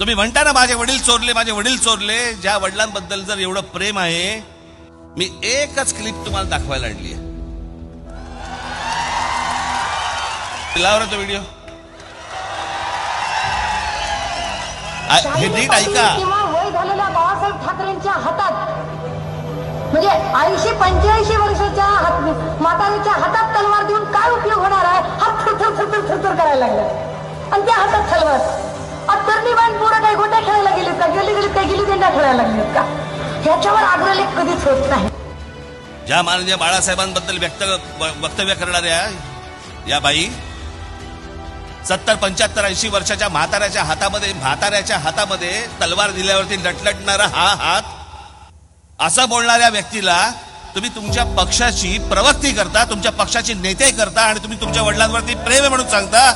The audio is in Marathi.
तुम्ही म्हणता ना माझे वडील चोरले, माझे वडील चोरले. ज्या वडिलांबद्दल जर एवढं प्रेम आहे, मी एकच क्लिप तुम्हाला दाखवायला आणली आहे. लावा तो व्हिडिओ. हे नीट ऐका. किंवा वय झालेल्या बाळासाहेब ठाकरेंच्या हातात, म्हणजे 80-85 वर्षाच्या म्हातारीच्या हातात तलवार देऊन काय उपयोग होणार आहे? हात थरथर थरथर थरथर करायला लागला आणि त्या हातात तलवार. तरुणी बाण पोरं काही गोट्या खेळायला गेलीत का? गेली काही गेली त्यांना खेळायला लागलीत का? ह्याच्यावर अग्रलेख कधीच होत नाही. ज्या माननीय बाळासाहेबांबद्दल वक्तव्य करणाऱ्या या बाई 70, 75, 80 वर्षाच्या म्हाताऱ्याच्या हातामध्ये तलवार दिल्यावरती लटलटणारा हा हात, असं बोलणाऱ्या व्यक्तीला तुम्ही तुमच्या पक्षाची प्रवक्ती करता, तुमच्या पक्षाची नेते करता आणि तुम्ही तुमच्या वडिलांवरती प्रेम आहे म्हणून सांगता.